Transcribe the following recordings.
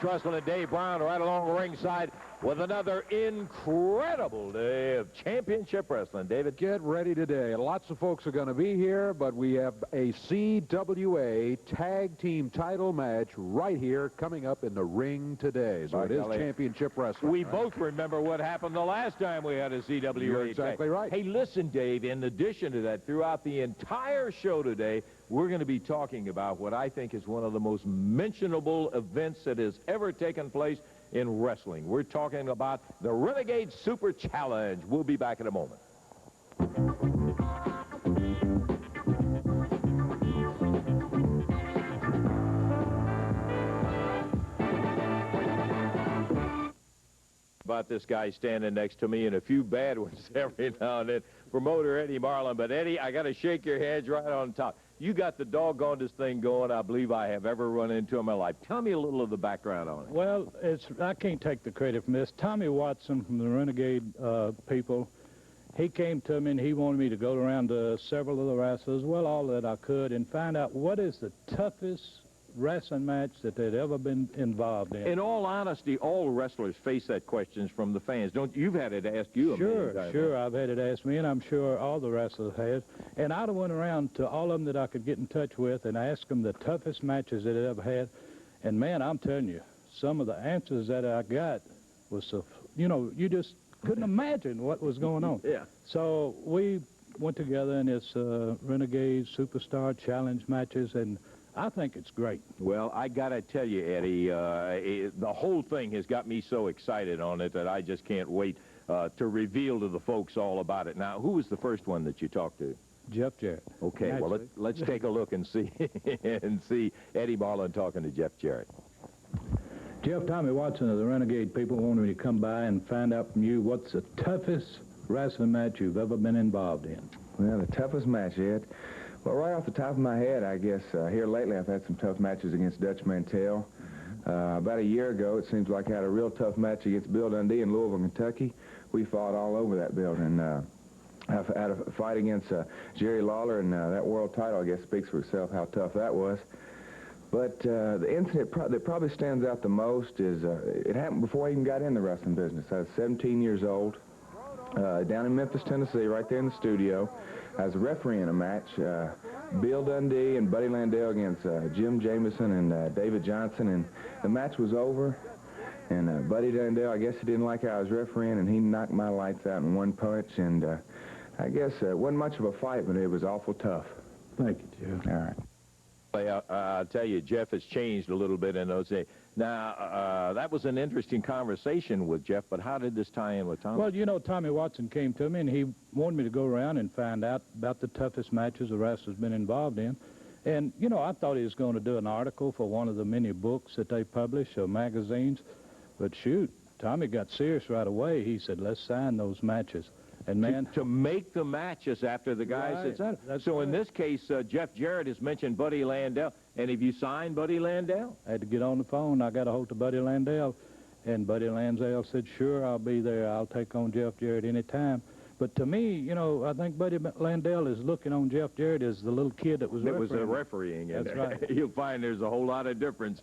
Wrestling and Dave Brown right along ringside with another incredible day of championship wrestling. David, get ready today. Lots of folks are going to be here, but we have a CWA Tag Team title match right here coming up in the ring today. So it is championship wrestling. We both remember what happened the last time we had a CWA. You're exactly right. Hey, listen, Dave, in addition to that, throughout the entire show today, we're going to be talking about what I think is one of the most mentionable events that has ever taken place in wrestling. We're talking about the Renegade Super Challenge. We'll be back in a moment. About this guy standing next to me, and a few bad ones every now and then. Promoter Eddie Marlin. But Eddie, I got to shake your hands right on top. You got the doggonedest thing going I believe I have ever run into in my life. Tell me a little of the background on it. Well, I can't take the credit from this. Tommy Watson from the Renegade people, he came to me and he wanted me to go around to several of the wrestlers, well, all that I could, and find out what is the toughest wrestling match that they'd ever been involved in. In all honesty, all wrestlers face that questions from the fans. You've had it asked you a million times. Sure, I've had it asked me, and I'm sure all the wrestlers have. And I'd have went around to all of them that I could get in touch with and asked them the toughest matches that they ever had. And man, I'm telling you, some of the answers that I got was so, you just couldn't imagine what was going on. Yeah. So we went together in this Renegade Superstar Challenge matches, and I think it's great. Well, I got to tell you, Eddie, the whole thing has got me so excited on it that I just can't wait to reveal to the folks all about it. Now, who was the first one that you talked to? Jeff Jarrett. Okay, well, let's take a look and see Eddie Marlin talking to Jeff Jarrett. Jeff, Tommy Watson of the Renegade people wanted me to come by and find out from you what's the toughest wrestling match you've ever been involved in. Well, the toughest match, Ed. Well, right off the top of my head, I guess, here lately I've had some tough matches against Dutch Mantel. About a year ago, it seems like I had a real tough match against Bill Dundee in Louisville, Kentucky. We fought all over that building. I had a fight against Jerry Lawler, and that world title, I guess, speaks for itself how tough that was. But the incident that probably stands out the most is it happened before I even got in the wrestling business. I was 17 years old, down in Memphis, Tennessee, right there in the studio. I was a referee in a match, Bill Dundee and Buddy Landel against Jim Jameson and David Johnson, and the match was over, and Buddy Landel, I guess he didn't like how I was refereeing, and he knocked my lights out in one punch, and I guess it wasn't much of a fight, but it was awful tough. Thank you, Jeff. All right. I'll tell you, Jeff has changed a little bit in those days. Now, that was an interesting conversation with Jeff, but how did this tie in with Tommy? Well, Tommy Watson came to me, and he wanted me to go around and find out about the toughest matches the wrestlers been involved in. And, I thought he was going to do an article for one of the many books that they publish or magazines. But, shoot, Tommy got serious right away. He said, let's sign those matches. And man, to make the matches after the guys had signed. So in this case, Jeff Jarrett has mentioned Buddy Landel. And have you signed Buddy Landel? I had to get on the phone. I got a hold of Buddy Landel, and Buddy Landel said, sure, I'll be there. I'll take on Jeff Jarrett any time. But to me, I think Buddy Landel is looking on Jeff Jarrett as the little kid that was refereeing. That's right. You'll find there's a whole lot of difference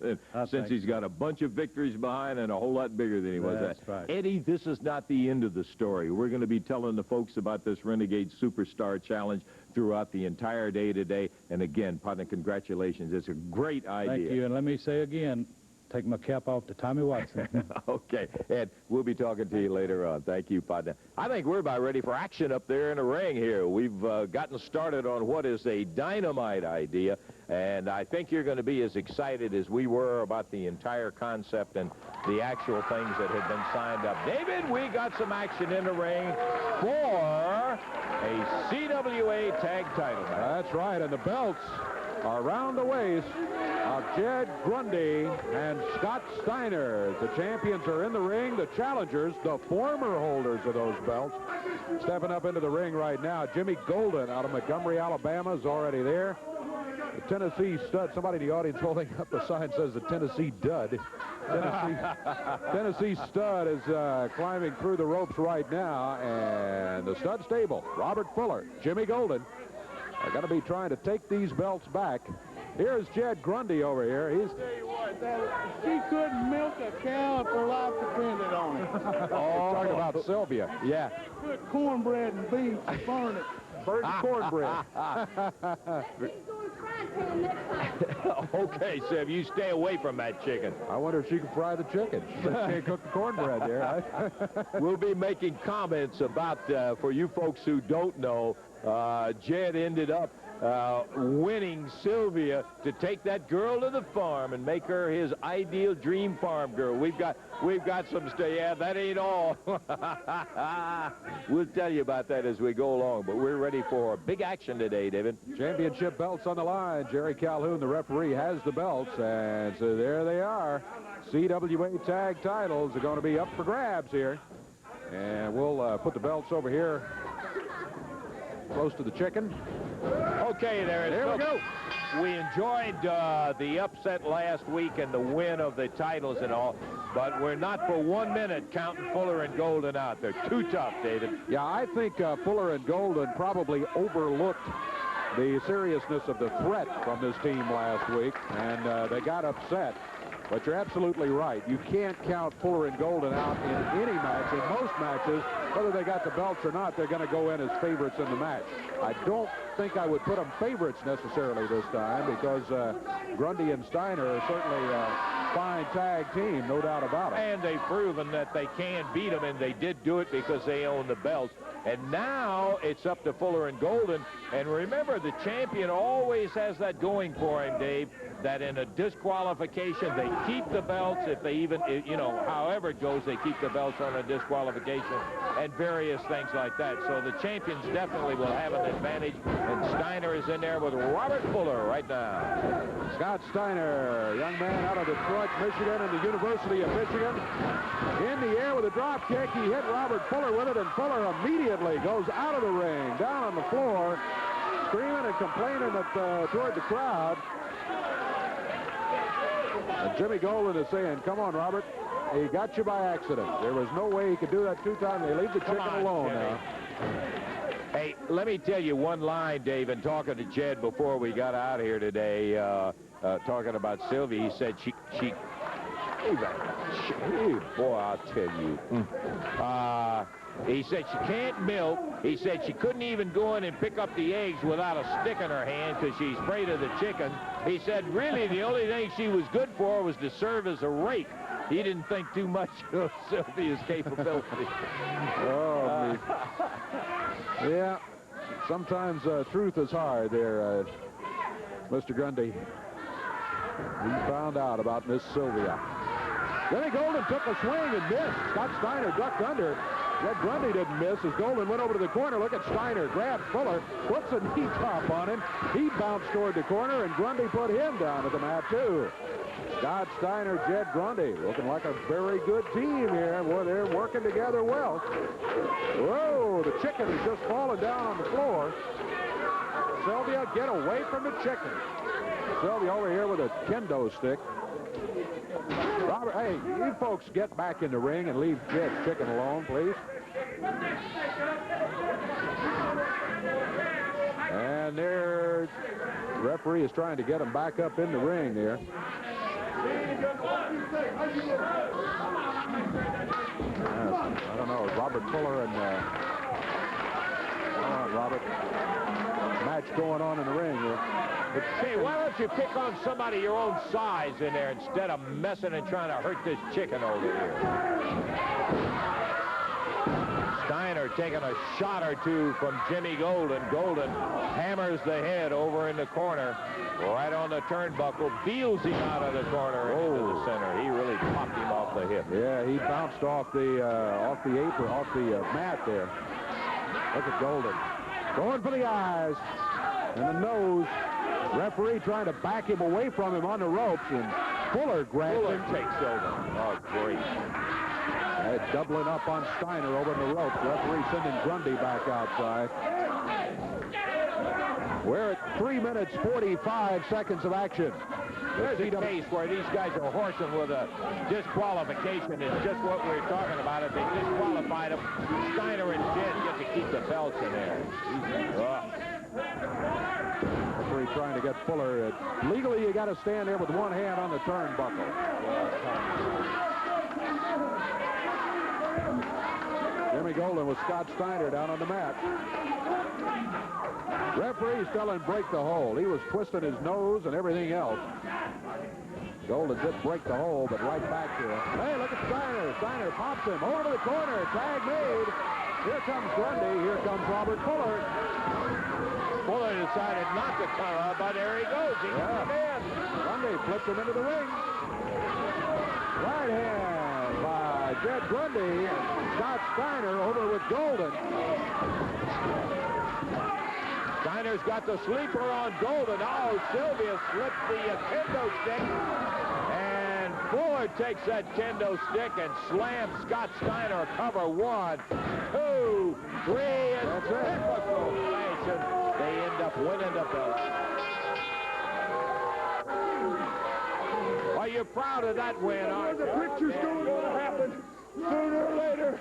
since he's got a bunch of victories behind and a whole lot bigger than he was. That's right. Eddie, this is not the end of the story. We're going to be telling the folks about this Renegade Superstar Challenge throughout the entire day today. And again, partner, congratulations. It's a great idea. Thank you. And let me say again, take my cap off to Tommy Watson. Okay, Ed, we'll be talking to you later on. Thank you, partner. I think we're about ready for action up there in the ring here. We've gotten started on what is a dynamite idea. And I think you're going to be as excited as we were about the entire concept and the actual things that have been signed up. David, we got some action in the ring for a CWA Tag Title match. That's right, and the belts are around the waist of Jed Grundy and Scott Steiner. The champions are in the ring. The challengers, the former holders of those belts, stepping up into the ring right now. Jimmy Golden out of Montgomery, Alabama, is already there. The Tennessee Stud. Somebody in the audience holding up a sign says the Tennessee Dud. Tennessee Stud is climbing through the ropes right now, and the Stud stable, Robert Fuller, Jimmy Golden, are going to be trying to take these belts back. Here's Jed Grundy over here. He's... She couldn't milk a cow if her life depended on it. Oh, talking about Sylvia. Yeah. Put cornbread and beans and burn it. Burn the cornbread. Okay, Sev, you stay away from that chicken. I wonder if she can fry the chicken. She can't cook the cornbread there. We'll be making comments about, for you folks who don't know, Jed ended up winning Sylvia to take that girl to the farm and make her his ideal dream farm girl. We've got some yeah, that ain't all. We'll tell you about that as we go along, but we're ready for big action today, David. Championship belts on the line. Jerry Calhoun, the referee, has the belts, and so there they are. CWA Tag Titles are going to be up for grabs here, and we'll put the belts over here close to the chicken. Okay, there we go. We enjoyed the upset last week and the win of the titles and all, but we're not for 1 minute counting Fuller and Golden out. They're too tough, David. Yeah, I think Fuller and Golden probably overlooked the seriousness of the threat from this team last week, and they got upset. But you're absolutely right. You can't count Fuller and Golden out in any match. In most matches, whether they got the belts or not, they're going to go in as favorites in the match. I don't think I would put them favorites necessarily this time, because Grundy and Steiner are certainly a fine tag team, no doubt about it. And they've proven that they can beat them, and they did do it because they own the belts. And now it's up to Fuller and Golden. And remember, the champion always has that going for him, Dave, that in a disqualification, they keep the belts. If they even, you know, however it goes, they keep the belts on a disqualification and various things like that. So the champions definitely will have an advantage. And Steiner is in there with Robert Fuller right now. Scott Steiner, young man out of Detroit, Michigan, and the University of Michigan. In the air with a drop kick. He hit Robert Fuller with it, and Fuller immediately goes out of the ring, down on the floor, screaming and complaining toward the crowd. And Jimmy Golden is saying, come on, Robert. He got you by accident. There was no way he could do that 2 times. They leave the chicken alone now. Hey, let me tell you one line, Dave, and talking to Jed before we got out here today, talking about Sylvia, he said hey, boy, I'll tell you. He said she can't milk. He said she couldn't even go in and pick up the eggs without a stick in her hand because she's afraid of the chicken. He said really the only thing she was good for was to serve as a rake. He didn't think too much of Sylvia's capability. Oh, me. Yeah, sometimes truth is hard there, Mr. Grundy. He found out about Miss Sylvia. Jimmy Golden took a swing and missed. Scott Steiner ducked under. Jed Grundy didn't miss as Golden went over to the corner. Look at Steiner, grabs Fuller, puts a knee top on him. He bounced toward the corner, and Grundy put him down at the mat, too. Scott Steiner, Jed Grundy, looking like a very good team here. Boy, they're working together well. Whoa, the chicken is just falling down on the floor. Sylvia, get away from the chicken. Sylvia over here with a kendo stick. Robert, hey, you folks get back in the ring and leave Jed's chicken alone, please. And there, the referee is trying to get him back up in the ring there. I don't know, Robert Fuller and Robert, match going on in the ring here. But hey, why don't you pick on somebody your own size in there instead of messing and trying to hurt this chicken over here? Steiner taking a shot or two from Jimmy Golden. Golden hammers the head over in the corner, right on the turnbuckle, beels him out of the corner into the center. He really popped him off the hip. Yeah, he bounced off the apron, off the mat there. Look at Golden. Going for the eyes and the nose. Referee trying to back him away from him on the ropes, and Fuller grabs him. Takes over. Oh, great. Doubling up on Steiner over the ropes. Referee sending Grundy back outside. We're at 3 minutes, 45 seconds of action. There's a case where these guys are horsing with a disqualification. It's just what we were talking about. If they disqualified him, Steiner and Jed get to keep the belts in there. Referee trying to get Fuller. Legally, you got to stand there with one hand on the turnbuckle. Jimmy Golden with Scott Steiner down on the mat. Referee's telling him break the hold. He was twisting his nose and everything else. Golden did break the hold, but right back to him. Hey, look at Steiner. Steiner pops him over to the corner. Tag made. Here comes Grundy. Here comes Robert Fuller. Fuller decided not to come up, but there he goes. He got him in. Grundy flipped him into the ring. Right hand by Jed Grundy, and Scott Steiner over with Golden. Steiner's got the sleeper on Golden. Oh, Sylvia slipped the kendo stick. And Fuller takes that kendo stick and slams Scott Steiner. Cover 1, 2, 3, and typical fashion. They end up winning the belt. Well, you're proud of that win, aren't you? The picture's going to happen. Sooner or later,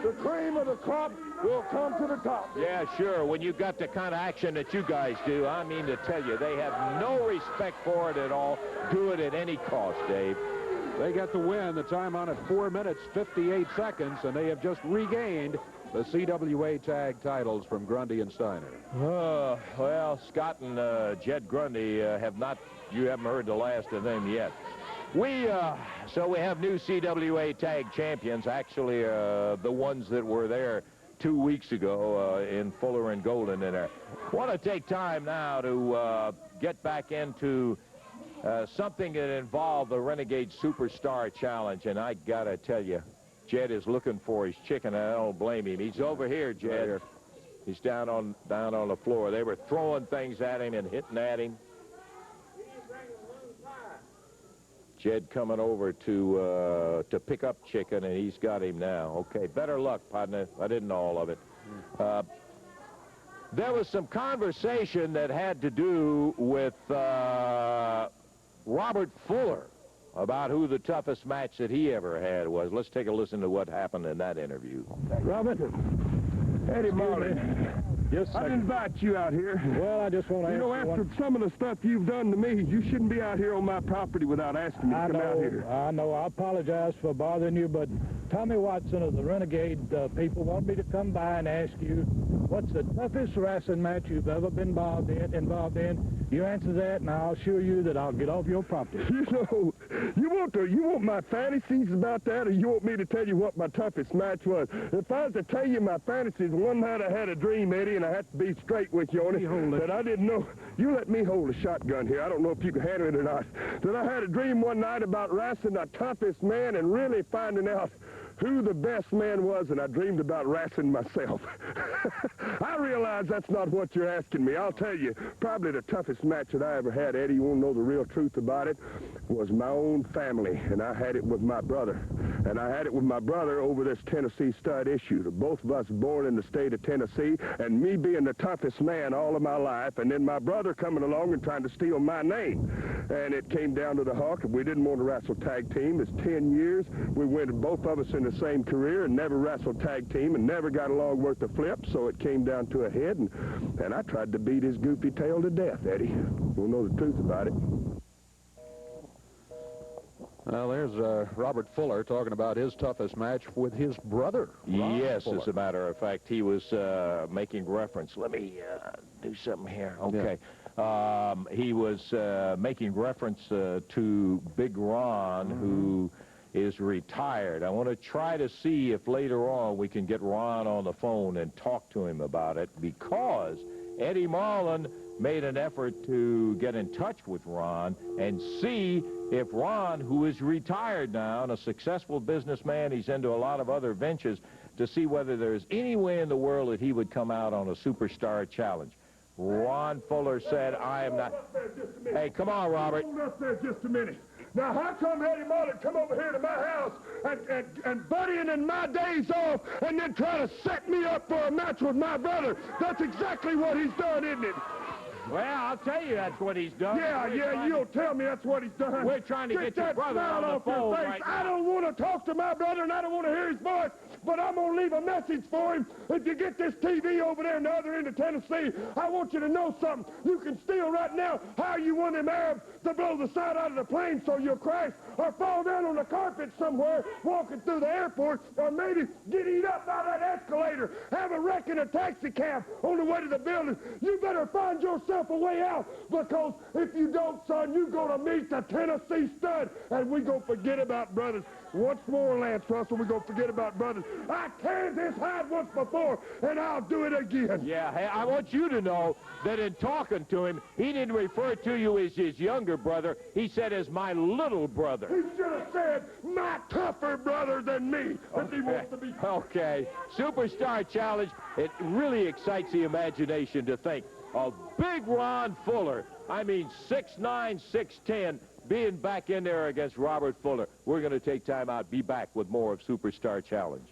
the cream of the crop will come to the top. Yeah, sure. When you got the kind of action that you guys do, I mean to tell you, they have no respect for it at all. Do it at any cost, Dave. They get the win. The time on it, 4 minutes, 58 seconds, and they have just regained the CWA Tag Titles from Grundy and Steiner. Well, Scott and Jed Grundy you haven't heard the last of them yet. So we have new CWA Tag Champions, actually the ones that were there 2 weeks ago in Fuller and Golden in there. Want to take time now to get back into something that involved the Renegade Superstar Challenge, and I got to tell you, Jed is looking for his chicken, and I don't blame him. He's over here, Jed. Right here. He's down on the floor. They were throwing things at him and hitting at him. Jed coming over to pick up chicken, and he's got him now. Okay, better luck, partner. I didn't know all of it. There was some conversation that had to do with Robert Fuller about who the toughest match that he ever had was. Let's take a listen to what happened in that interview. Robert, Eddie Marlin. Yes, sir. I didn't invite you out here. Well, I just want to ask you after some of the stuff you've done to me, you shouldn't be out here on my property without asking me to come out here. I know. I apologize for bothering you, but Tommy Watson of the Renegade people want me to come by and ask you, what's the toughest wrestling match you've ever been involved in? You answer that, and I'll assure you that I'll get off your property. You know, you want my fantasies about that, or you want me to tell you what my toughest match was? If I was to tell you my fantasies, one night I had a dream, Eddie, and I had to be straight with you on it, that I didn't know. You let me hold a shotgun here. I don't know if you can handle it or not. That I had a dream one night about wrestling the toughest man and really finding out who the best man was, and I dreamed about wrestling myself. I realize that's not what you're asking me. I'll tell you, probably the toughest match that I ever had, Eddie, you want to know the real truth about it, was my own family, and I had it with my brother. And I had it with my brother over this Tennessee stud issue. Both of us born in the state of Tennessee, and me being the toughest man all of my life, and then my brother coming along and trying to steal my name. And it came down to the hawk, and we didn't want to wrestle tag team. It's 10 years. We went, both of us in the same career, and never wrestled tag team, and never got along worth the flip, so it came down to a head, and I tried to beat his goofy tail to death, Eddie. We'll know the truth about it. Well, there's Robert Fuller talking about his toughest match with his brother. Yes, Fuller. as a matter of fact, he was making reference. Let me do something here. Okay. Yeah. He was making reference to Big Ron, who is retired. I want to try to see if later on we can get Ron on the phone and talk to him about it, because Eddie Marlin made an effort to get in touch with Ron and see if Ron, who is retired now and a successful businessman, he's into a lot of other ventures, to see whether there's any way in the world that he would come out on a Superstar Challenge. Ron Fuller said, I am not... Hey, come on, Robert. Hold up there just a minute. Now, how come Eddie Marlin come over here to my house and buddying in my days off and then try to set me up for a match with my brother? That's exactly what he's done, isn't it? Well, I'll tell you that's what he's done. Yeah, you'll tell me that's what he's done. We're trying to get your brother on the phone right now. I don't want to talk to my brother, and I don't want to hear his voice, but I'm going to leave a message for him. If you get this TV over there in the other end of Tennessee, I want you to know something. You can steal right now how you want them Arabs to blow the side out of the plane so you'll crash or fall down on the carpet somewhere walking through the airport, or maybe get eat up by that escalator, have a wreck in a taxi cab on the way to the building. You better find yourself a way out, because if you don't, son, you're going to meet the Tennessee Stud, and we're going to forget about brothers. Once more, Lance Russell, we're going to forget about brothers. I carried this hide once before, and I'll do it again. Yeah, hey, I want you to know that in talking to him, he didn't refer to you as his younger brother. He said as my little brother. He should have said my tougher brother than me, if he wants to be. Okay, Superstar Challenge, it really excites the imagination to think of Big Ron Fuller, I mean 6'9", 6'10", being back in there against Robert Fuller. We're going to take time out, be back with more of Superstar Challenge.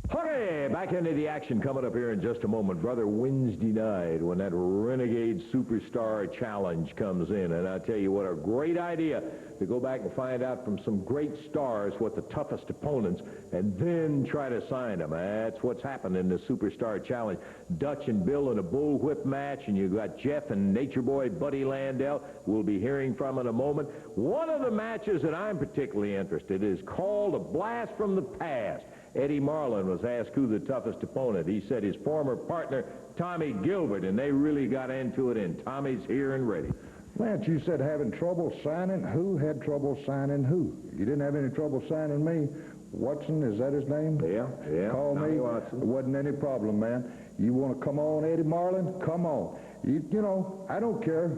Okay, back into the action coming up here in just a moment. Brother, Wednesday night when that Renegade Superstar Challenge comes in. And I tell you what, a great idea to go back and find out from some great stars what the toughest opponents, and then try to sign them. That's what's happened in the Superstar Challenge. Dutch and Bill in a bullwhip match, and you've got Jeff and Nature Boy Buddy Landel we'll be hearing from in a moment. One of the matches that I'm particularly interested in is called A Blast from the Past. Eddie Marlin was asked who the toughest opponent. He said his former partner, Tommy Gilbert, and they really got into it, and Tommy's here and ready. Lance, you said having trouble signing. Who had trouble signing who? You didn't have any trouble signing me. Watson, is that his name? Yeah. Call me. Watson. It wasn't any problem, man. You want to come on, Eddie Marlin? Come on. You know, I don't care,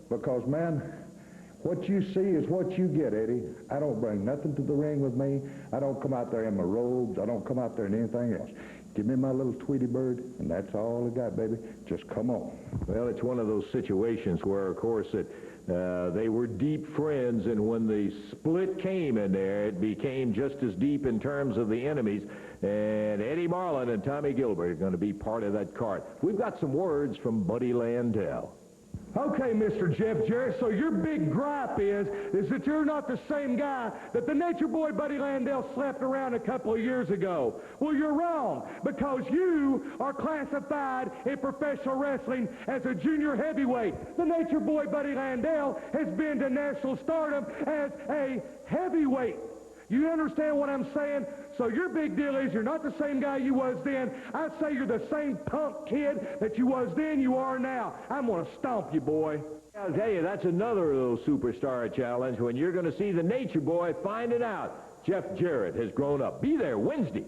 because, man, what you see is what you get, Eddie. I don't bring nothing to the ring with me. I don't come out there in my robes. I don't come out there in anything else. Give me my little Tweety bird, and that's all I got, baby. Just come on. Well, it's one of those situations where, of course, they were deep friends, and when the split came in there, it became just as deep in terms of the enemies. And Eddie Marlin and Tommy Gilbert are going to be part of that card. We've got some words from Buddy Landel. Okay, Mr. Jeff Jarrett, so your big gripe is that you're not the same guy that the Nature Boy Buddy Landel slapped around a couple of years ago. Well, you're wrong, because you are classified in professional wrestling as a junior heavyweight. The Nature Boy Buddy Landel has been to national stardom as a heavyweight. You understand what I'm saying? So your big deal is you're not the same guy you was then. I say you're the same punk kid that you was then you are now. I'm going to stomp you, boy. I'll tell you, that's another little Superstar Challenge when you're going to see the Nature Boy find it out. Jeff Jarrett has grown up. Be there Wednesday.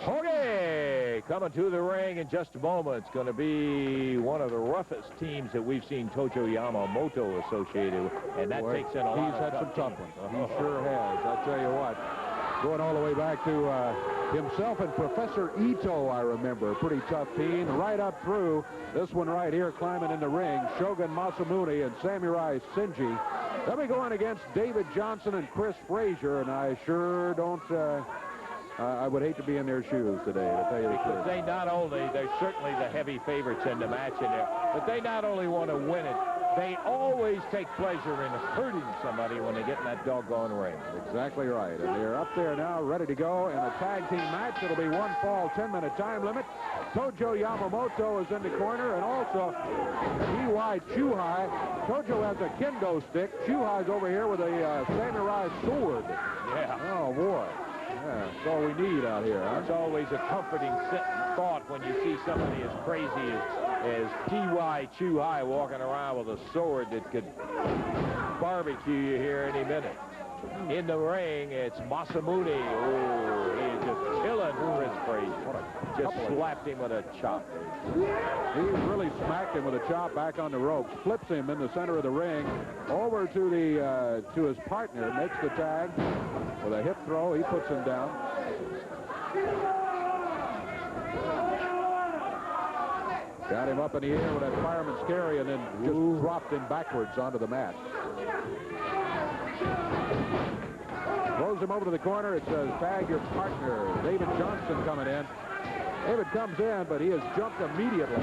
Okay, coming to the ring in just a moment. It's going to be one of the roughest teams that we've seen Tojo Yamamoto associated with, and that takes in a lot of He's had some tough ones. He sure has. I tell you what, going all the way back to himself and Professor Ito, I remember. A pretty tough team. Right up through this one right here, climbing in the ring, Shogun Masamune and Samurai Shinji. They'll be going against David Johnson and Chris Frazier, and I sure don't... I would hate to be in their shoes today, to tell you the truth. They not only, they're certainly the heavy favorites in the match in there, but they not only want to win it, they always take pleasure in hurting somebody when they get in that doggone ring. Exactly right. And they're up there now, ready to go in a tag team match. It'll be one fall, 10-minute time limit. Tojo Yamamoto is in the corner, and also T.Y. Chuhai. Tojo has a kendo stick. Chuhai's over here with a samurai sword. Yeah. Oh, boy. Yeah, that's all we need out here, huh? It's always a comforting thought when you see somebody as crazy as T.Y. Chew High walking around with a sword that could barbecue you here any minute. In the ring, it's Masamune. Oh, he's just killing Chris Frazier. Just slapped him with a chop. He really smacked him with a chop back on the ropes, flips him in the center of the ring, over to his partner, makes the tag with a hip throw. He puts him down. Got him up in the air with that fireman's carry and then just dropped him backwards onto the mat. Throws him over to the corner. It says, tag your partner. David Johnson coming in. David comes in, but he has jumped immediately.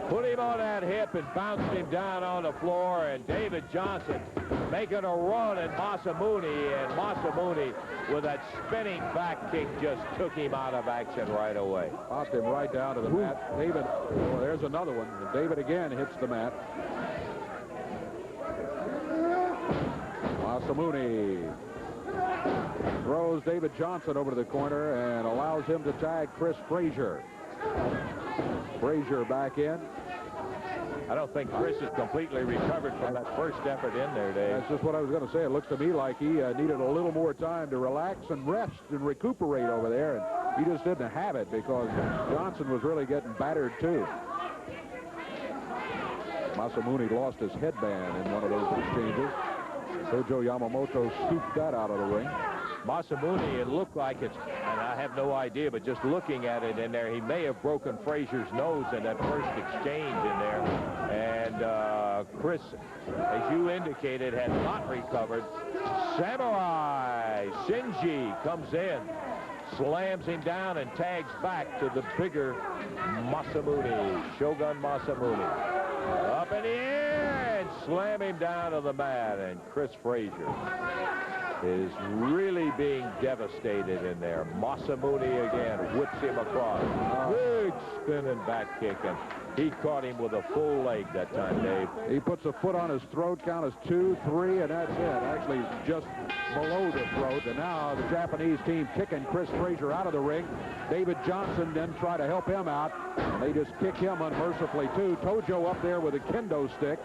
Put him on that hip and bounced him down on the floor, and David Johnson making a run at Masamune, and Masamune with that spinning back kick just took him out of action right away. Popped him right down to the mat. David, oh, there's another one. David again hits the mat. Masamune throws David Johnson over to the corner and allows him to tag Chris Frazier. Frazier back in. I don't think Chris is completely recovered from that first effort in there, Dave. That's just what I was going to say. It looks to me like he needed a little more time to relax and rest and recuperate over there, and he just didn't have it because Johnson was really getting battered too. Masamune lost his headband in one of those exchanges. Tojo Yamamoto scooped that out of the ring. Masamune, it looked like it's, and I have no idea, but just looking at it in there, he may have broken Frazier's nose in that first exchange in there. And Chris, as you indicated, had not recovered. Samurai Shinji comes in, slams him down, and tags back to the bigger Masamune, Shogun Masamune. Up in the air and slam him down to the mat, and Chris Frazier is really being devastated in there. Masamune again whips him across. Big spinning back kick, and he caught him with a full leg that time, Dave. He puts a foot on his throat, count is 2, 3, and that's it. Actually, just below the throat. And now the Japanese team kicking Chris Frazier out of the ring. David Johnson then try to help him out, and they just kick him unmercifully too. Tojo up there with a kendo stick,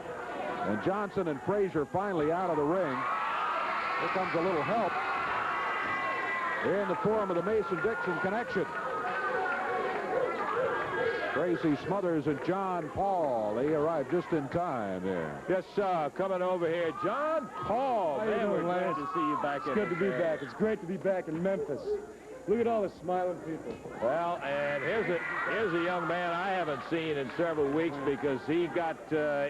and Johnson and Frazier finally out of the ring. Here comes a little help in the form of the Mason-Dixon connection. Tracy Smothers and John Paul, they arrived just in time there. Yes, sir. Coming over here, John Paul. How you Man, we're doing, glad Lance? to see you back. It's good to be back. It's great to be back in Memphis. Look at all the smiling people. Well, and here's a young man I haven't seen in several weeks because he got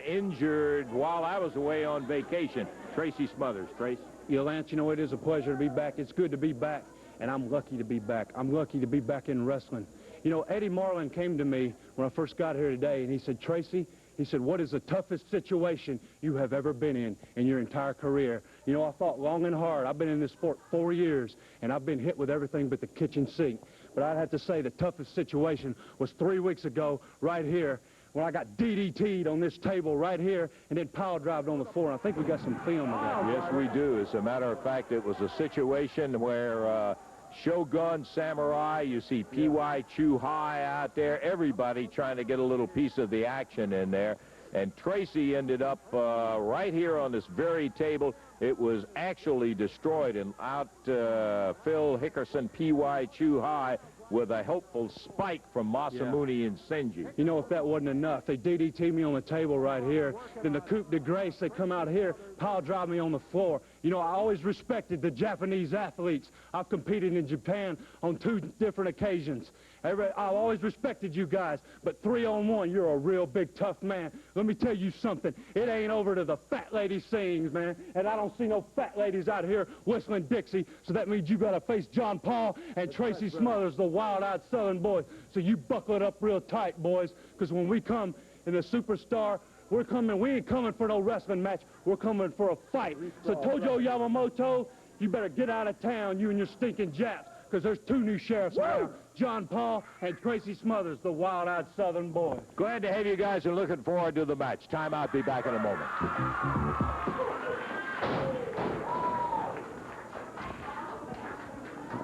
injured while I was away on vacation. Tracy Smothers. Trace? Yeah, Lance, you know, it is a pleasure to be back. It's good to be back, and I'm lucky to be back. I'm lucky to be back in wrestling. You know, Eddie Marlin came to me when I first got here today, and he said, Tracy, he said, what is the toughest situation you have ever been in your entire career? You know, I thought long and hard. I've been in this sport 4 years, and I've been hit with everything but the kitchen sink. But I'd have to say the toughest situation was 3 weeks ago right here when I got DDT'd on this table right here and then pile drived on the floor. And I think we got some film of that. Yes, we do. As a matter of fact, it was a situation where Shogun Samurai, you see P.Y. Chew High out there, everybody trying to get a little piece of the action in there. And Tracy ended up right here on this very table. It was actually destroyed, and out Phil Hickerson, P.Y. Chew High, with a helpful spike from Masamune and Shinji. You know, if that wasn't enough, they DDT me on the table right here. Then the coup de grace, they come out here, pile drive me on the floor. You know, I always respected the Japanese athletes. I've competed in Japan on 2 different occasions. I've always respected you guys, but 3-on-1, you're a real big, tough man. Let me tell you something. It ain't over to the fat lady sings, man. And I don't see no fat ladies out here whistling Dixie, so that means you got to face John Paul and Tracy Smothers, the wild-eyed Southern boys. So you buckle it up real tight, boys, because when we come in the Superstar, we're coming, we ain't coming for no wrestling match. We're coming for a fight. So Tojo Yamamoto, you better get out of town, you and your stinking Japs, because there's 2 new sheriffs now, John Paul and Tracy Smothers, the wild-eyed Southern boy. Glad to have you guys and looking forward to the match. Time out. Be back in a moment.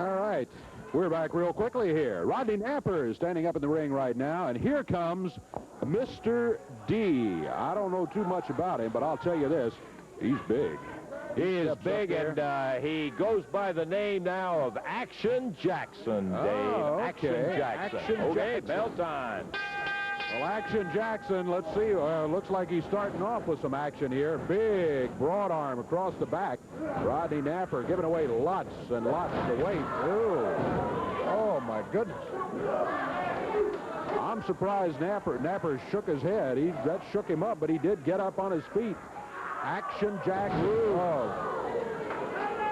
All right. We're back real quickly here. Rodney Napper is standing up in the ring right now, and here comes Mr. D. I don't know too much about him, but I'll tell you this. He's big. He is big, and he goes by the name now of Action Jackson, Dave. Oh, okay. Action Jackson. Action Okay, Jackson. bell time. Well, Action Jackson, let's see. Looks like he's starting off with some action here. Big, broad arm across the back. Rodney Napper giving away lots and lots of weight. Ooh. Oh, my goodness. I'm surprised Napper shook his head. That shook him up, but he did get up on his feet. Action Jackson. Oh,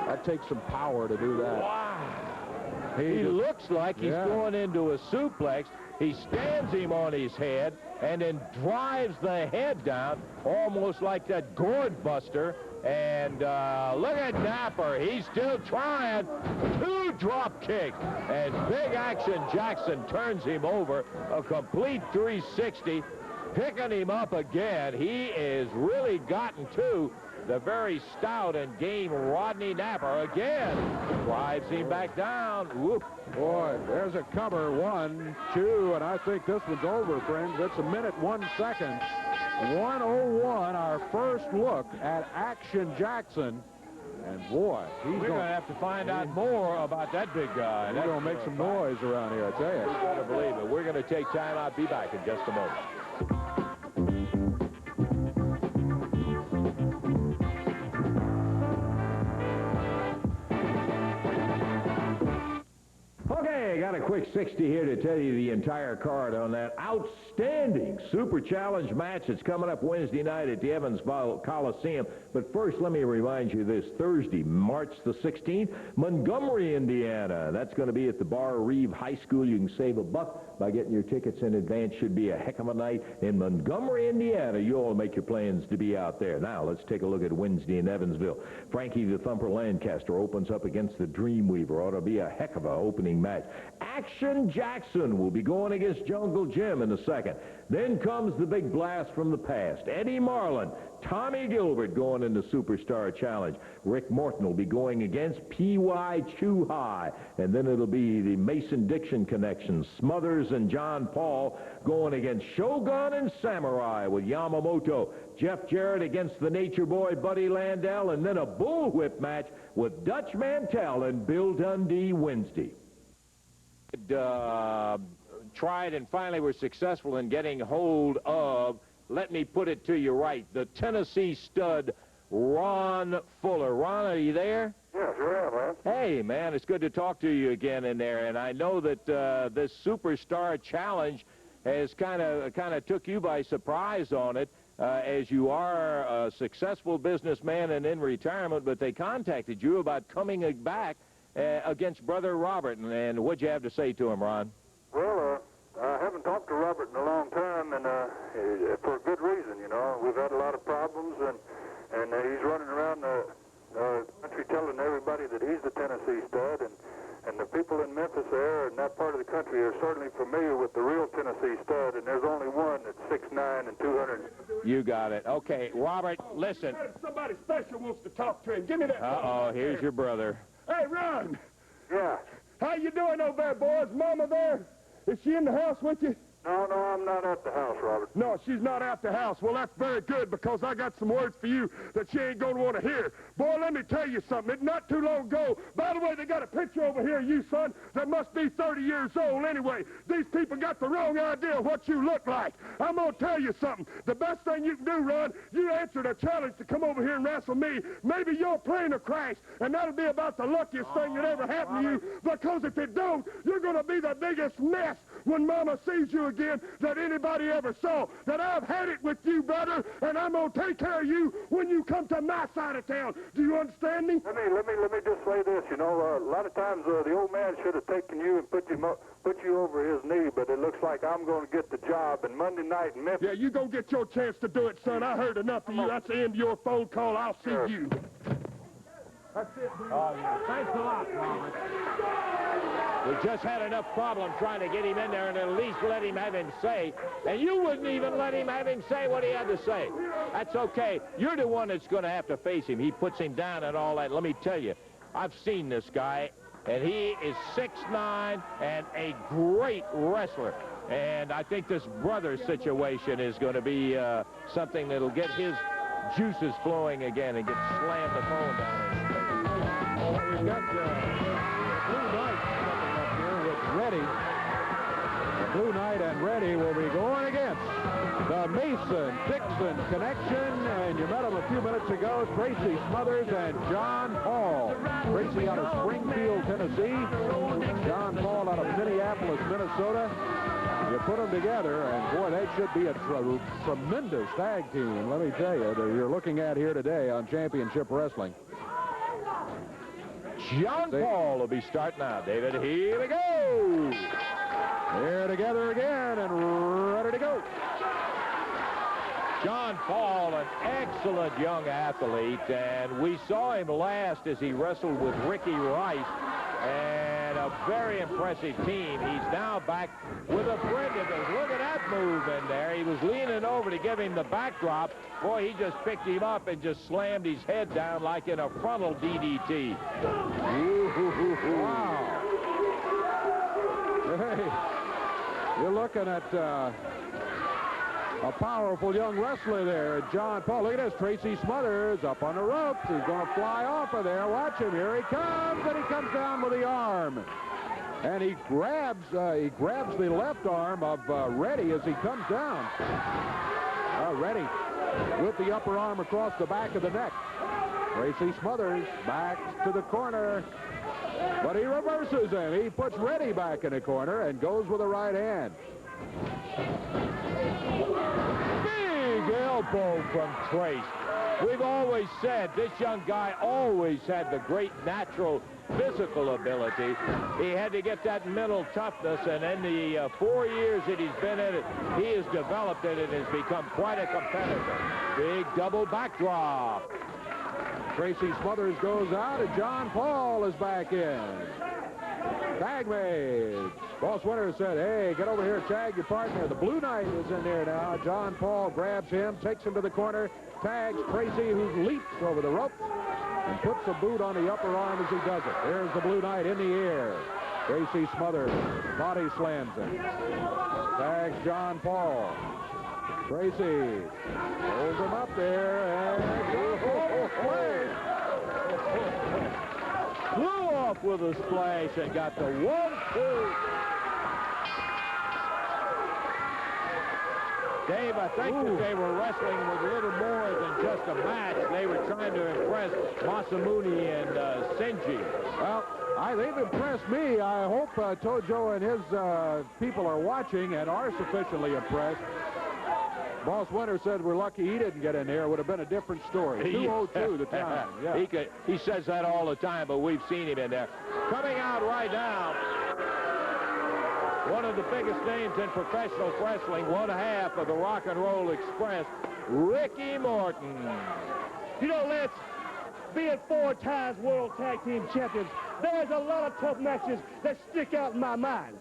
that takes some power to do that. Wow. He looks like he's going into a suplex. He stands him on his head and then drives the head down almost like that gourd buster. And look at Napper. He's still trying. 2 drop kick. And Big Action Jackson turns him over. A complete 360. Picking him up again. He is really gotten to the very stout and game Rodney Napper again. Drives him back down. Whoop. Boy, there's a cover. 1, 2, and I think this one's over, friends. It's a minute, 1 second. 1:01, our first look at Action Jackson. And boy, we're going to have to find out more about that big guy. He's going to make some noise around here, I tell you. You've got to believe it. We're going to take time out. Be back in just a moment. Okay, got a quick 60 here to tell you the entire card on that outstanding Super Challenge match that's coming up Wednesday night at the Evansville Coliseum. But first, let me remind you this Thursday, March the 16th, Montgomery, Indiana. That's going to be at the Bar Reeve High School. You can save $1 by getting your tickets in advance. Should be a heck of a night in Montgomery, Indiana. You all make your plans to be out there. Now, let's take a look at Wednesday in Evansville. Frankie the Thumper Lancaster opens up against the Dreamweaver. Ought to be a heck of an opening match. Action Jackson will be going against Jungle Jim in a second. Then comes the big blast from the past. Eddie Marlin, Tommy Gilbert going into Superstar Challenge. Rick Morton will be going against P.Y. Chew High. And then it'll be the Mason-Dixon connection. Smothers and John Paul going against Shogun and Samurai with Yamamoto. Jeff Jarrett against the Nature Boy Buddy Landel. And then a bullwhip match with Dutch Mantel and Bill Dundee Wednesday. Tried and finally were successful in getting hold of, let me put it to you right, the Tennessee stud, Ron Fuller. Ron, are you there? Yeah, sure am, man. Hey, man, it's good to talk to you again in there. And I know that this Superstar Challenge has kind of took you by surprise on it, as you are a successful businessman and in retirement, but they contacted you about coming back against Brother Robert. And what'd you have to say to him, Ron? Well, I haven't talked to Robert in a long time, and for a good reason, you know. We've had a lot of problems, and he's running around the country telling everybody that he's the Tennessee stud, and the people in Memphis there and that part of the country are certainly familiar with the real Tennessee stud, and there's only one that's 6'9" and 200. You got it. Okay, Robert, listen. Somebody special wants to talk to him. Give me that. Uh-oh, here's your brother. Hey, Ron. Yeah. How you doing over there, boys? Mama there? Is she in the house with you? No, I'm not at the house, Robert. No, she's not at the house. Well, that's very good, because I got some words for you that she ain't going to want to hear. Boy, let me tell you something. It's not too long ago. By the way, they got a picture over here of you, son, that must be 30 years old anyway. These people got the wrong idea of what you look like. I'm going to tell you something. The best thing you can do, Ron, you answered a challenge to come over here and wrestle me. Maybe your plane will crash, and that'll be about the luckiest thing that ever happened to you, because if it don't, you're going to be the biggest mess when Mama sees you again that anybody ever saw. That I've had it with you, brother, and I'm going to take care of you when you come to my side of town. Do you understand me? Let me just say this. You know, a lot of times the old man should have taken you and put you over his knee, but it looks like I'm going to get the job. And Monday night in Memphis. Yeah, you go get your chance to do it, son. I heard enough of you. That's the end of your phone call. I'll see you. That's it, dude. Oh, yeah. Thanks a lot, Robert. We just had enough problem trying to get him in there and at least let him have him say. And you wouldn't even let him have him say what he had to say. That's okay. You're the one that's going to have to face him. He puts him down and all that. Let me tell you, I've seen this guy. and he is 6'9" and a great wrestler. And I think this brother situation is going to be something that'll get his juices flowing again and get slammed the phone down. We've got the Blue Knight coming up here with Reddy. The Blue Knight and Reddy will be going against the Mason-Dixon connection. And you met them a few minutes ago, Tracy Smothers and John Paul. Tracy out of Springfield, Tennessee. John Paul out of Minneapolis, Minnesota. You put them together, and boy, that should be a tremendous tag team, let me tell you, that you're looking at here today on Championship Wrestling. John Paul will be starting out, David. Here we go. They're together again and ready to go. John Paul, an excellent young athlete, and we saw him last as he wrestled with Ricky Rice, and a very impressive team. He's now back with a friend of his. Look at that move in there. He was leaning over to give him the backdrop. Boy, he just picked him up and just slammed his head down like in a frontal DDT. Wow. Hey, you're looking at a powerful young wrestler there, John Paul. Look at this, Tracy Smothers up on the ropes. He's going to fly off of there. Watch him. Here he comes, and he comes down with the arm. And he grabs the left arm of Reddy as he comes down. Reddy with the upper arm across the back of the neck. Tracy Smothers back to the corner, but he reverses him. He puts Reddy back in the corner and goes with the right hand. Big elbow from Trace. We've always said this young guy always had the great natural physical ability. He had to get that mental toughness, and in the 4 years that he's been in it, he has developed it and has become quite a competitor. Big double backdrop. Tracy Smothers goes out, and John Paul is back in. Tag made. Boss Winter said, hey, get over here, tag your partner. The Blue Knight is in there now. John Paul grabs him, takes him to the corner, tags Tracy, who leaps over the ropes, and puts a boot on the upper arm as he does it. There's the Blue Knight in the air. Tracy Smothers body slams him. Tags John Paul. Tracy holds him up there, and Flew off with a splash and got the 1-2. Dave, I think that they were wrestling with a little more than just a match. They were trying to impress Masamune and Senji. Well, they've impressed me. I hope Tojo and his people are watching and are sufficiently impressed. Boss Winter said we're lucky he didn't get in there. It would have been a different story. 2:02 the time. Yeah. He says that all the time, but we've seen him in there. Coming out right now, one of the biggest names in professional wrestling, one half of the Rock and Roll Express, Ricky Morton. You know, Lance, being 4 times World Tag Team Champions, there's a lot of tough matches that stick out in my mind.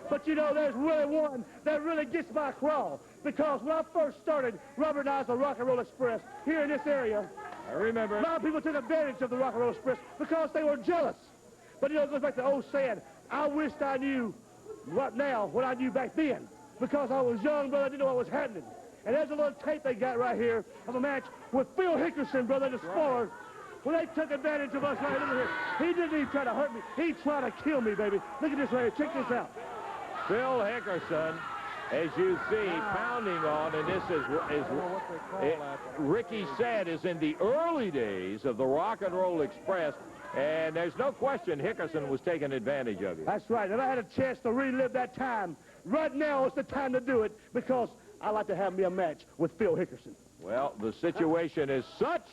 But, you know, there's really one that really gets my crawl. Because when I first started recognizing the Rock and Roll Express here in this area, I remember, a lot of people took advantage of the Rock and Roll Express because they were jealous. But, you know, it goes back to the old saying, I wished I knew what I knew back then. Because I was young, brother, I didn't know what was happening. And there's a little tape they got right here of a match with Phil Hickerson, brother, the spoiler. When they took advantage of us right here. He didn't even try to hurt me. He tried to kill me, baby. Look at this right here. Check this out. Phil Hickerson, as you see, pounding on, and this is Ricky said, is in the early days of the Rock and Roll Express, and there's no question Hickerson was taking advantage of you. That's right, and I had a chance to relive that time. Right now is the time to do it, because I like to have me a match with Phil Hickerson. Well, the situation is such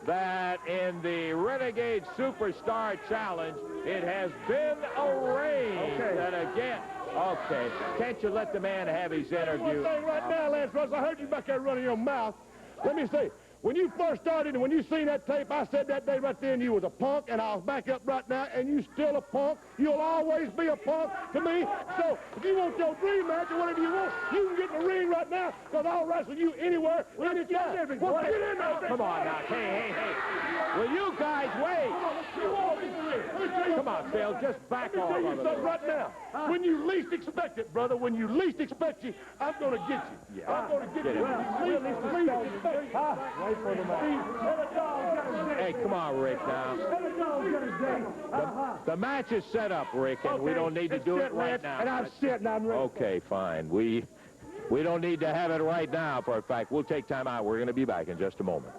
that in the Renegade Superstar Challenge, it has been arranged that again. Okay, can't you let the man have his interview? One thing right now, Lance Russell, I heard you back there running your mouth. Let me say, When you first started and when you seen that tape, I said that day right then you was a punk, and I'll back up right now, and you still a punk. You'll always be a punk to me. So if you want your dream match or whatever you want, you can get in the ring right now, because I'll wrestle you anywhere, anytime. Well, get in there. Come on now. Hey. Will you guys wait? Come on, Phil. Just back off. I'll tell you something right now. When you least expect it, brother, when you least expect you, I'm going to get you. Yeah. I'm going to get you. When you least expect you. Wait for the match. Hey, come on, Rick, now. The match is set up, Rick, and we don't need to do it right now. And I'm sitting, I'm ready. Okay, fine. We don't need to have it right now, for a fact. We'll take time out. We're going to be back in just a moment.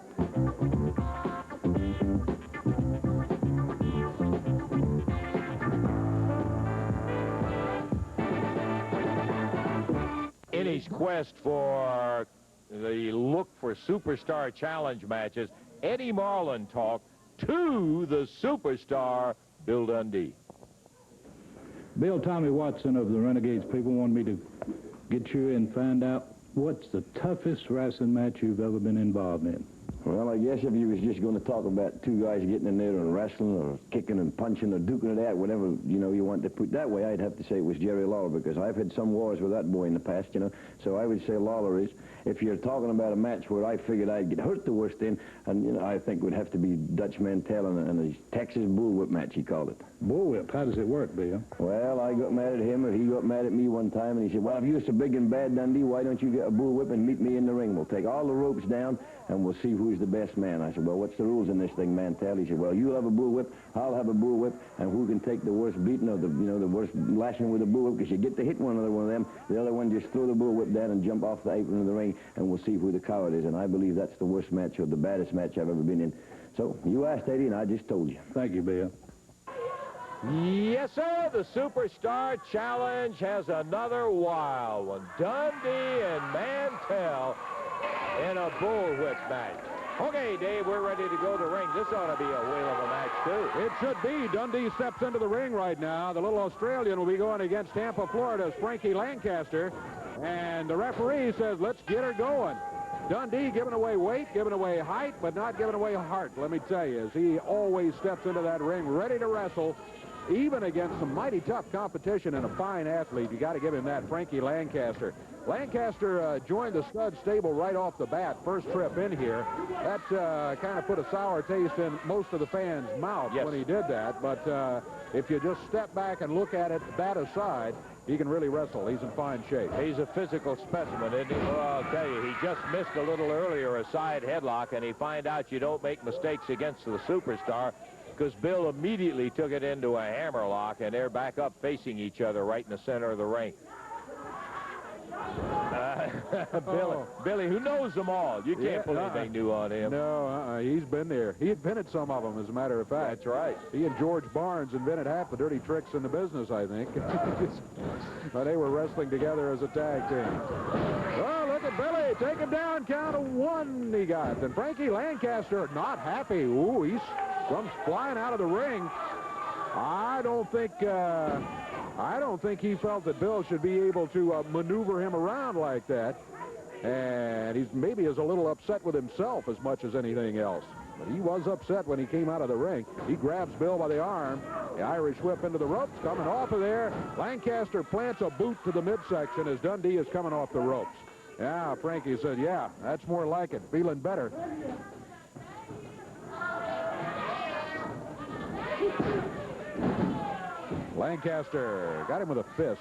In his quest for the look for superstar challenge matches, Eddie Marlin talked to the superstar, Bill Dundee. Bill, Tommy Watson of the Renegades people wanted me to get you and find out what's the toughest wrestling match you've ever been involved in. Well, I guess if you was just going to talk about two guys getting in there and wrestling or kicking and punching or duking it out, whatever, you want to put that way, I'd have to say it was Jerry Lawler, because I've had some wars with that boy in the past, So I would say Lawler is. If you're talking about a match where I figured I'd get hurt the worst in, and, I think it would have to be Dutch Mantel and his Texas bullwhip match, he called it. Bullwhip, how does it work, Bill? Well, I got mad at him, or he got mad at me one time, and he said, well, if you're so big and bad, Dundee, why don't you get a bullwhip and meet me in the ring? We'll take all the ropes down, and we'll see who's the best man. I said, well, what's the rules in this thing, Mantel? He said, well, you'll have a bullwhip, I'll have a bullwhip, and who can take the worst beating or the worst lashing with a bullwhip? Because you get to hit one of them, the other one just throw the bullwhip down and jump off the apron of the ring, and we'll see who the coward is. And I believe that's the worst match or the baddest match I've ever been in. So you asked, Eddie, and I just told you. Thank you, Bill. Yes, sir. The Superstar Challenge has another wild one. Dundee and Mantel in a bullwhip match. Okay, Dave, we're ready to go to the ring. This ought to be a whale of a match, too. It should be. Dundee steps into the ring right now. The little Australian will be going against Tampa, Florida's Frankie Lancaster. And the referee says, let's get her going. Dundee giving away weight, giving away height, but not giving away heart, let me tell you, as he always steps into that ring ready to wrestle, even against some mighty tough competition and a fine athlete. You got to give him that, Frankie Lancaster. Lancaster joined the stud stable right off the bat, first trip in here. That kind of put a sour taste in most of the fans' mouth when he did that. But if you just step back and look at it, that aside, he can really wrestle. He's in fine shape. He's a physical specimen, isn't he? Well, I'll tell you, he just missed a little earlier a side headlock, and he find out you don't make mistakes against the Superstar, because Bill immediately took it into a hammerlock, and they're back up facing each other right in the center of the ring. Billy, who knows them all? You can't put anything new on him. No, he's been there. He invented some of them, as a matter of fact. That's right. He and George Barnes invented half the dirty tricks in the business, I think. But they were wrestling together as a tag team. Oh, look at Billy. Take him down. Count of one he got. And Frankie Lancaster not happy. Ooh, he comes flying out of the ring. I don't think he felt that Bill should be able to maneuver him around like that. And he's maybe is a little upset with himself as much as anything else. But he was upset when he came out of the ring. He grabs Bill by the arm. The Irish whip into the ropes. Coming off of there, Lancaster plants a boot to the midsection as Dundee is coming off the ropes. Yeah, Frankie said, yeah, that's more like it. Feeling better. Lancaster got him with a fist.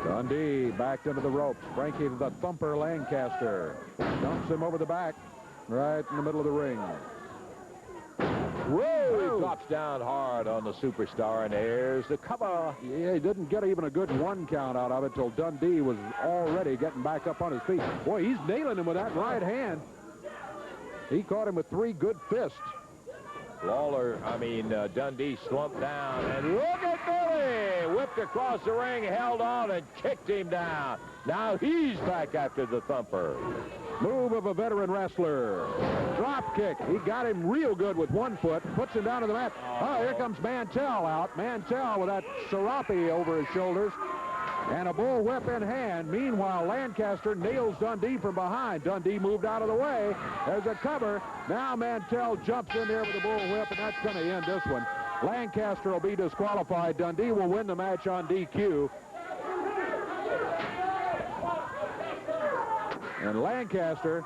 Dundee backed into the ropes. Frankie the thumper Lancaster dumps him over the back right in the middle of the ring. Whoa! He drops down hard on the Superstar, and there's the cover. Yeah, he didn't get even a good one count out of it till Dundee was already getting back up on his feet. Boy, he's nailing him with that right hand. He caught him with 3 good fists. Dundee slumped down, and look at Billy! Whipped across the ring, held on, and kicked him down. Now he's back after the thumper. Move of a veteran wrestler. Drop kick. He got him real good with one foot. Puts him down to the mat. Oh, here comes Mantel out. Mantel with that serape over his shoulders. and a bullwhip in hand. Meanwhile, Lancaster nails Dundee from behind. Dundee moved out of the way. There's a cover. Now Mantel jumps in there with a bullwhip, and that's going to end this one. Lancaster will be disqualified. Dundee will win the match on DQ. And Lancaster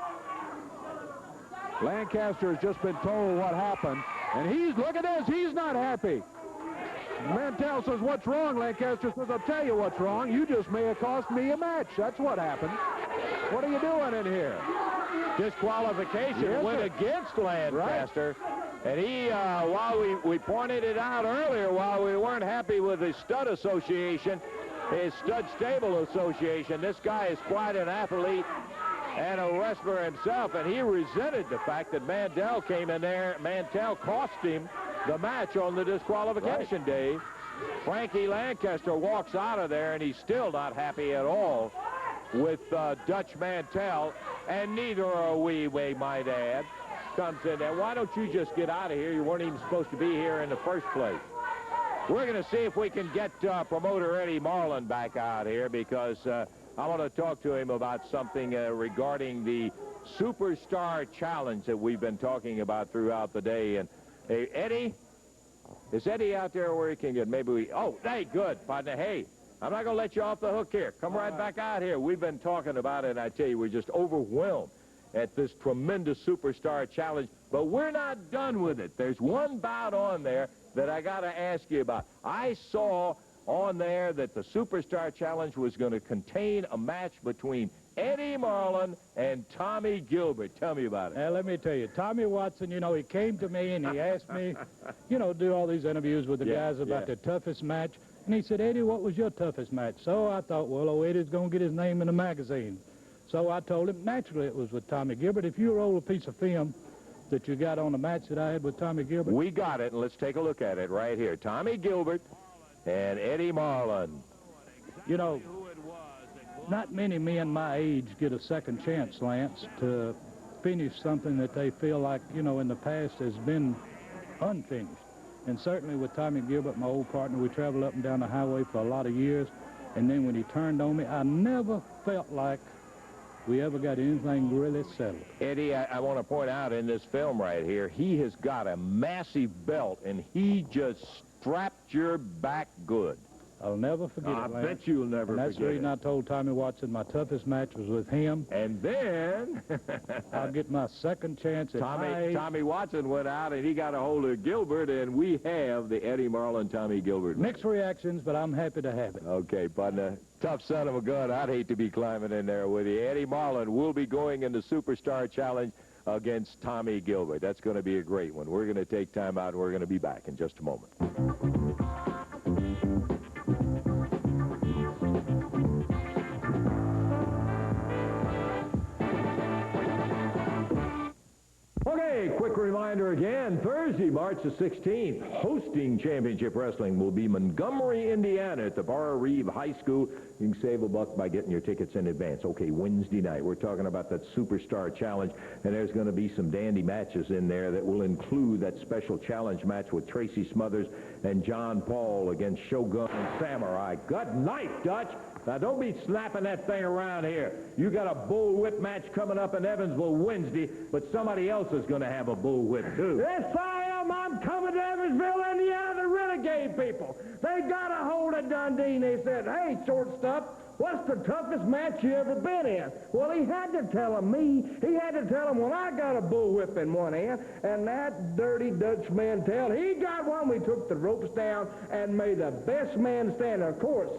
has just been told what happened. And look at this, he's not happy. Mantel says, what's wrong? Lancaster says, I'll tell you what's wrong. You just may have cost me a match. That's what happened. What are you doing in here? Disqualification went against Lancaster. Right. And he, while we pointed it out earlier, while we weren't happy with his stud association, his stud stable association, this guy is quite an athlete and a wrestler himself, and he resented the fact that Mantel came in there. Mantel cost him the match on the disqualification day. Frankie Lancaster walks out of there, and he's still not happy at all with Dutch Mantel, and neither are we might add. Comes in there. Why don't you just get out of here? You weren't even supposed to be here in the first place. We're going to see if we can get promoter Eddie Marlin back out here, because I want to talk to him about something regarding the Superstar Challenge that we've been talking about throughout the day. And hey, Eddie, is Eddie out there where he can get? Maybe we. Oh, hey, good, partner. Hey, I'm not going to let you off the hook here. Come right back out here. We've been talking about it, and I tell you, we're just overwhelmed at this tremendous Superstar Challenge. But we're not done with it. There's one bout on there that I got to ask you about. I saw on there that the Superstar Challenge was going to contain a match between Eddie Marlin and Tommy Gilbert. Tell me about it. Let me tell you, Tommy Watson, you know, he came to me and he asked me, you know, do all these interviews with the guys about the toughest match. And he said, Eddie, what was your toughest match? So I thought, well, Eddie's going to get his name in the magazine. So I told him, naturally, it was with Tommy Gilbert. If you roll a piece of film that you got on the match that I had with Tommy Gilbert. We got it, and let's take a look at it right here. Tommy Gilbert and Eddie Marlin. You know, not many men my age get a second chance, Lance, to finish something that they feel like, you know, in the past has been unfinished. And certainly with Tommy Gilbert, my old partner, we traveled up and down the highway for a lot of years. And then when he turned on me, I never felt like we ever got anything really settled. Eddie, I want to point out in this film right here, he has got a massive belt, and he just strapped your back good. I'll never forget it, Lance. I bet you'll never forget it. That's the reason I told Tommy Watson my toughest match was with him. And then I'll get my second chance at Tommy Watson went out, and he got a hold of Gilbert, and we have the Eddie Marlin, Tommy Gilbert match. Mixed reactions, but I'm happy to have it. Okay, partner. Tough son of a gun. I'd hate to be climbing in there with you. Eddie Marlin will be going in the Superstar Challenge against Tommy Gilbert. That's going to be a great one. We're going to take time out, and we're going to be back in just a moment. Okay, quick reminder again, Thursday, March the 16th, hosting Championship Wrestling will be Montgomery, Indiana at the Barr Reeve High School. You can save $1 by getting your tickets in advance. Okay, Wednesday night, we're talking about that Superstar Challenge, and there's going to be some dandy matches in there that will include that special challenge match with Tracy Smothers and John Paul against Shogun and Samurai. Good night, Dutch. Now, don't be snapping that thing around here. You got a bullwhip match coming up in Evansville Wednesday, but somebody else is going to have a bullwhip, too. Yes, I am. I'm coming to Evansville, Indiana, the Renegade people. They got a hold of Dundee, and they said, hey, shortstop, what's the toughest match you ever been in? Well, he had to tell them me. He had to tell them, well, I got a bullwhip in one hand, and that dirty Dutch Mantel, he got one. We took the ropes down and made the best man stand. Of course,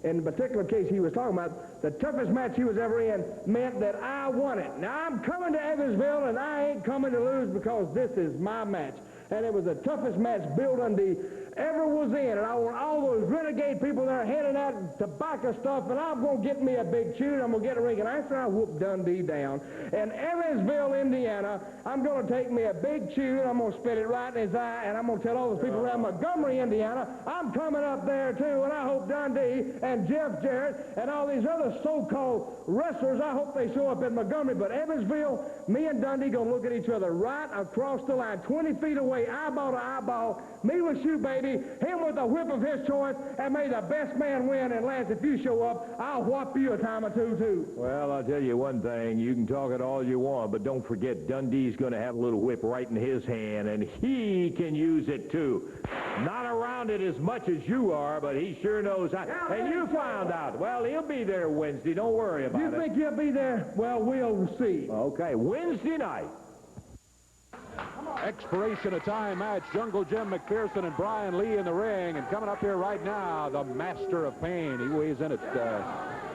in the particular case he was talking about, the toughest match he was ever in meant that I won it. Now, I'm coming to Evansville, and I ain't coming to lose because this is my match. And it was the toughest match Bill Dundee ever was in. And I want all those Renegade people there handing out tobacco stuff, and I'm going to get me a big chew, and I'm going to get a ring. And after I whoop Dundee down in Evansville, Indiana, I'm going to take me a big chew, and I'm going to spit it right in his eye, and I'm going to tell all those people around Montgomery, Indiana, I'm coming up there, too, and I hope Dundee and Jeff Jarrett and all these other so-called wrestlers, I hope they show up in Montgomery. But Evansville, me and Dundee going to look at each other right across the line, 20 feet away, eyeball to eyeball. Me with you, baby. baby, him with a whip of his choice, and may the best man win. And Lance, if you show up, I'll whop you a time or two, too. Well, I'll tell you one thing. You can talk it all you want, but don't forget Dundee's going to have a little whip right in his hand, and he can use it, too. Not around it as much as you are, but he sure knows how. And you found out. Well, he'll be there Wednesday. Don't worry about it. You think he'll be there? Well, we'll see. Okay, Wednesday night. Expiration of time match. Jungle Jim McPherson and Brian Lee in the ring. And coming up here right now, the Master of Pain. He weighs in at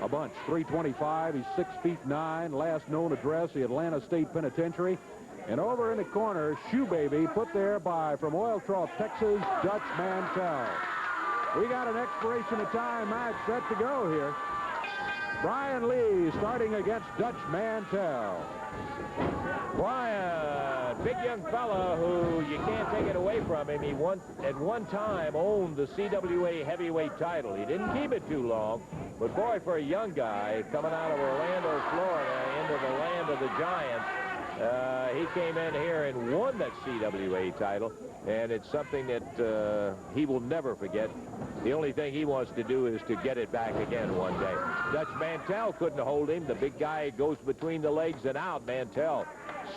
a bunch. 325. He's 6'9". Last known address, the Atlanta State Penitentiary. And over in the corner, Shoe Baby, put there by, from Oil Trough, Texas, Dutch Mantel. We got an expiration of time match set to go here. Brian Lee starting against Dutch Mantel. Brian, big young fella who you can't take it away from him. He at one time owned the CWA heavyweight title. He didn't keep it too long, but boy, for a young guy coming out of Orlando, Florida, into the land of the Giants, he came in here and won that CWA title, and it's something that he will never forget. The only thing he wants to do is to get it back again one day. Dutch Mantel couldn't hold him. The big guy goes between the legs and out. Mantel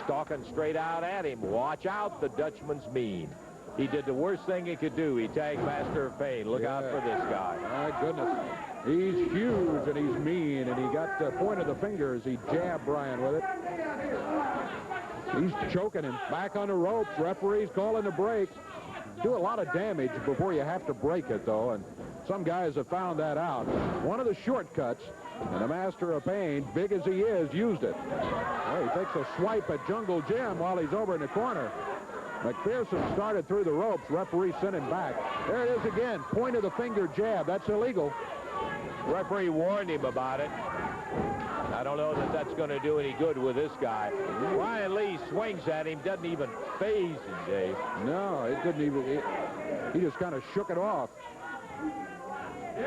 stalking straight out at him. Watch out, the Dutchman's mean. He did the worst thing he could do. He tagged Master of Pain. Look out for this guy. My goodness. He's huge and he's mean, and he got the point of the finger as he jabbed Brian with it. He's choking him. Back on the ropes. Referee's calling the break. Do a lot of damage before you have to break it, though, and some guys have found that out. One of the shortcuts, and the Master of Pain, big as he is, used it. Well, he takes a swipe at Jungle Jim while he's over in the corner. McPherson started through the ropes. Referee sent him back. There it is again. Point of the finger jab. That's illegal. Referee warned him about it. I don't know that that's going to do any good with this guy. Brian Lee swings at him, doesn't even phase him, Dave. No, it didn't even. He just kind of shook it off.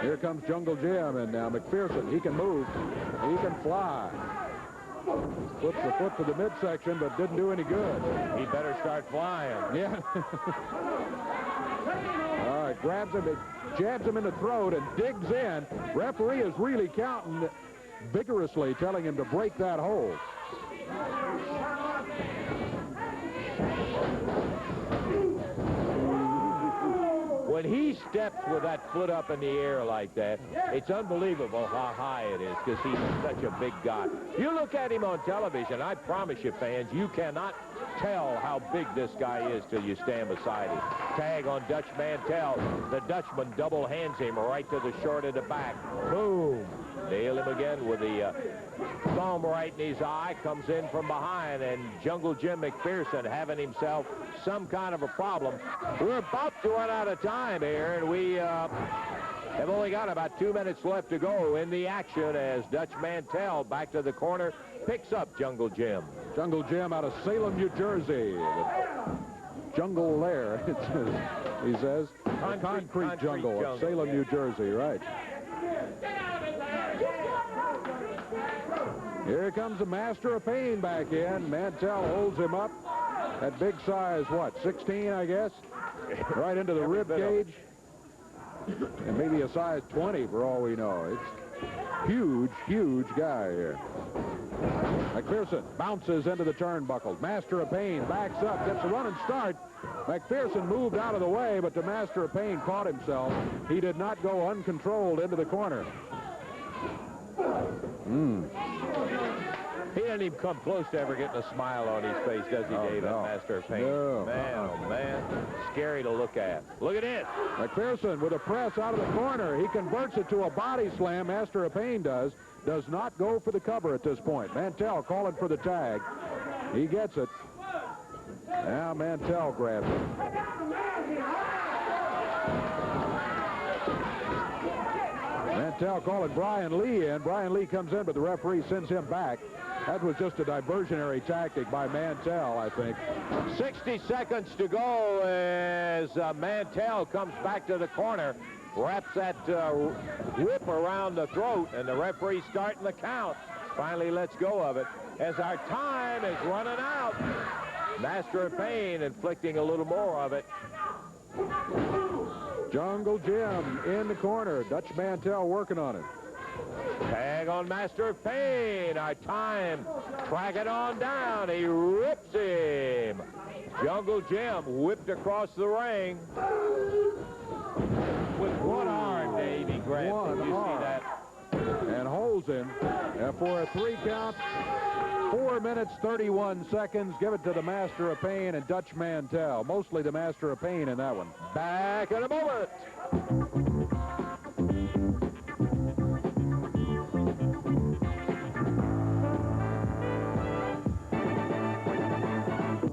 Here comes Jungle Jim, and now McPherson. He can move. He can fly. Puts the foot to the midsection, but didn't do any good. He better start flying. Yeah. All right, grabs him, jabs him in the throat, and digs in. Referee is really counting vigorously, telling him to break that hold. When he steps with that foot up in the air like that, it's unbelievable how high it is because he's such a big guy. You look at him on television, I promise you, fans, you cannot tell how big this guy is till you stand beside him. Tag on Dutch Mantel. The Dutchman double hands him right to the short of the back. Boom. Nail him again with the thumb right in his eye. Comes in from behind, and Jungle Jim McPherson having himself some kind of a problem. We're about to run out of time here, and we have only got about 2 minutes left to go in the action as Dutch Mantel back to the corner picks up Jungle Jim. Jungle Jim out of Salem, New Jersey. The jungle there, he says. Concrete jungle of Salem, New Jersey, right. Here comes the Master of Pain back in. Mantel holds him up at big size, what, 16, I guess? Right into the rib cage. And maybe a size 20 for all we know. It's huge, huge guy here. McPherson bounces into the turnbuckle. Master of Pain backs up, gets a running start. McPherson moved out of the way, but the Master of Pain caught himself. He did not go uncontrolled into the corner. He doesn't even come close to ever getting a smile on his face, does he, Dave? No. Master of Pain. No. Man, oh, man. Scary to look at. Look at this. McPherson with a press out of the corner. He converts it to a body slam. Master of Pain does not go for the cover at this point. Mantel calling for the tag. He gets it. Now Mantel grabs it. Mantel calling Brian Lee in. Brian Lee comes in, but the referee sends him back. That was just a diversionary tactic by Mantel, I think. 60 seconds to go as Mantel comes back to the corner, wraps that whip around the throat, and the referee starting the count. Finally lets go of it as our time is running out. Master of Pain inflicting a little more of it. Jungle Jim in the corner. Dutch Mantel working on it. Tag on Master of Pain. I time. Track it on down. He rips him. Jungle Jim whipped across the ring. With one arm, Dave, he grabbed. Did you see that? And holds him for a 3 count. 4 minutes, 31 seconds. Give it to the Master of Pain and Dutch Mantel. Mostly the Master of Pain in that one. Back in a moment.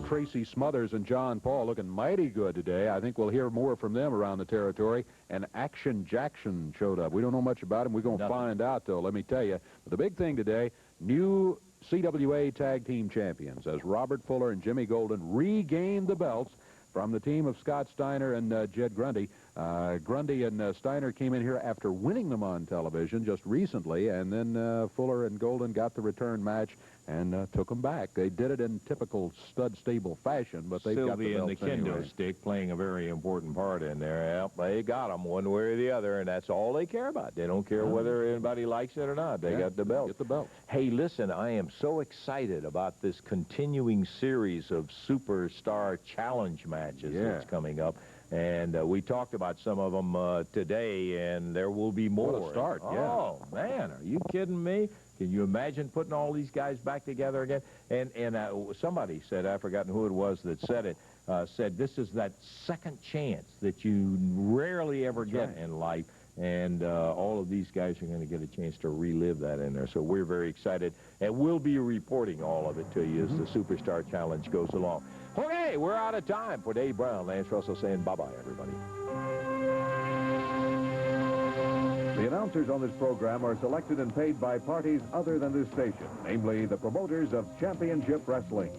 Tracy Smothers and John Paul looking mighty good today. I think we'll hear more from them around the territory. And Action Jackson showed up. We don't know much about him. We're going to find out, though, let me tell you. But the big thing today, new CWA Tag Team Champions as Robert Fuller and Jimmy Golden regained the belts from the team of Scott Steiner and Jed Grundy. Grundy and Steiner came in here after winning them on television just recently, and then Fuller and Golden got the return match and took them back. They did it in typical stud stable fashion, but they got the belts and the kendo anyway. stick playing a very important part in there. Yep, they got them one way or the other, and that's all they care about. They don't care whether anybody likes it or not. They got the belt. Get the belt. Hey, listen, I am so excited about this continuing series of Superstar Challenge matches that's coming up. And we talked about some of them today, and there will be more. What a start, Oh, man, are you kidding me? Can you imagine putting all these guys back together again? And somebody said, I've forgotten who it was that said it, said this is that second chance that you rarely ever get in life. And all of these guys are going to get a chance to relive that in there. So we're very excited, and we'll be reporting all of it to you as the Superstar Challenge goes along. Okay, we're out of time. For Dave Brown, Lance Russell saying bye-bye, everybody. The announcers on this program are selected and paid by parties other than this station, namely the promoters of Championship Wrestling.